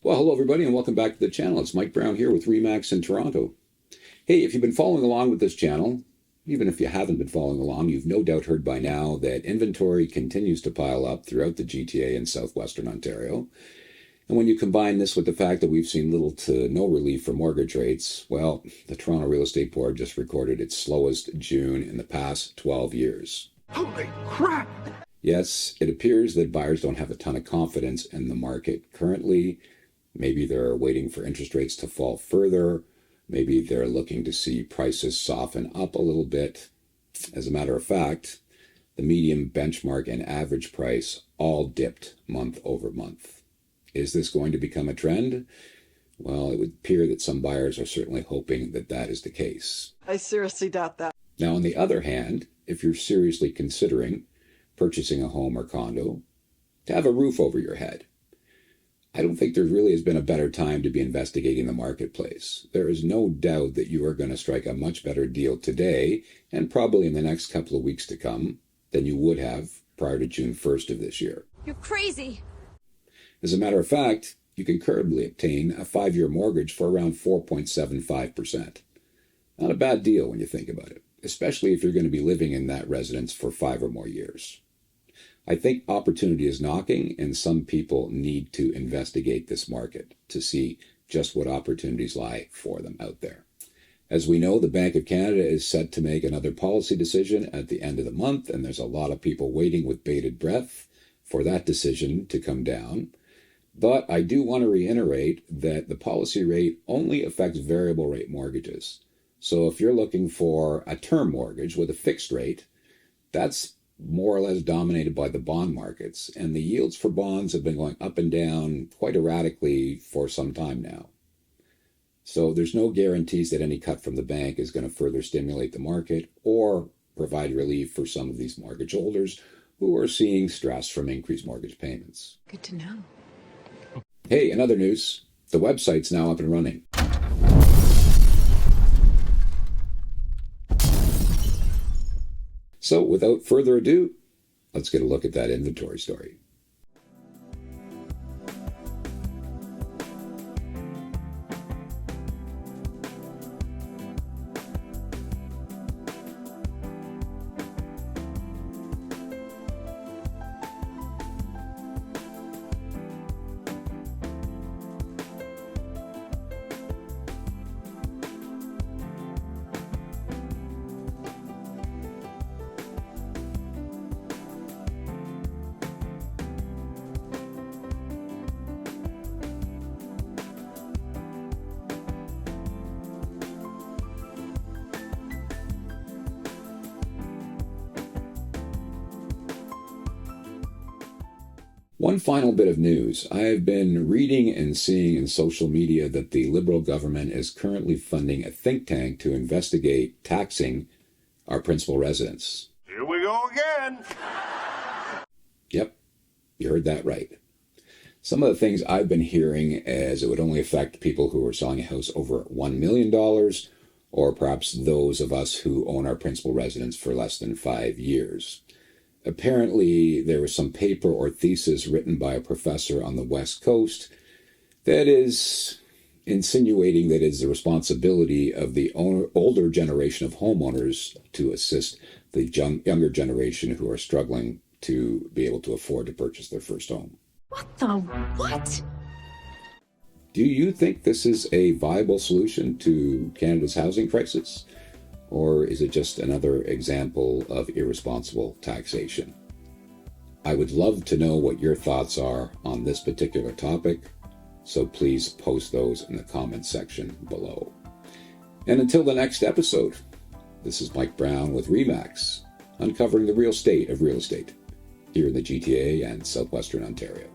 Well, hello everybody and welcome back to the channel. It's Mike Brown here with Remax in Toronto. Hey, if you've been following along with this channel, even if you haven't been following along, you've no doubt heard by now that inventory continues to pile up throughout the GTA and southwestern Ontario. And when you combine this with the fact that we've seen little to no relief for mortgage rates, well, the Toronto Real Estate Board just recorded its slowest June in the past 12 years. Holy crap! Yes, it appears that buyers don't have a ton of confidence in the market currently. Maybe they're waiting for interest rates to fall further. Maybe they're looking to see prices soften up a little bit. As a matter of fact, the median benchmark and average price all dipped month over month. Is this going to become a trend? Well, it would appear that some buyers are certainly hoping that that is the case. I seriously doubt that. Now, on the other hand, if you're seriously considering purchasing a home or condo, to have a roof over your head, I don't think there really has been a better time to be investigating the marketplace. There is no doubt that you are going to strike a much better deal today and probably in the next couple of weeks to come than you would have prior to June 1st of this year. You're crazy. As a matter of fact, you can currently obtain a 5-year mortgage for around 4.75%. Not a bad deal when you think about it, especially if you're going to be living in that residence for 5 or more years. I think opportunity is knocking, and some people need to investigate this market to see just what opportunities lie for them out there. As we know, the Bank of Canada is set to make another policy decision at the end of the month, and there's a lot of people waiting with bated breath for that decision to come down. But I do want to reiterate that the policy rate only affects variable rate mortgages. So if you're looking for a term mortgage with a fixed rate, that's more or less dominated by the bond markets, and the yields for bonds have been going up and down quite erratically for some time now. So there's no guarantees that any cut from the bank is going to further stimulate the market or provide relief for some of these mortgage holders who are seeing stress from increased mortgage payments. Good to know. Hey, in other news, the website's now up and running. So without further ado, let's get a look at that inventory story. One final bit of news. I've been reading and seeing in social media that the Liberal government is currently funding a think tank to investigate taxing our principal residents. Here we go again. Yep, you heard that right. Some of the things I've been hearing is it would only affect people who are selling a house over $1 million, or perhaps those of us who own our principal residence for less than 5 years. Apparently, there was some paper or thesis written by a professor on the West Coast that is insinuating that it's the responsibility of the older generation of homeowners to assist the younger generation who are struggling to be able to afford to purchase their first home. What the what? Do you think this is a viable solution to Canada's housing crisis? Or is it just another example of irresponsible taxation? I would love to know what your thoughts are on this particular topic, so please post those in the comments section below. And until the next episode, this is Mike Brown with Remax, uncovering the real state of real estate here in the GTA and southwestern Ontario.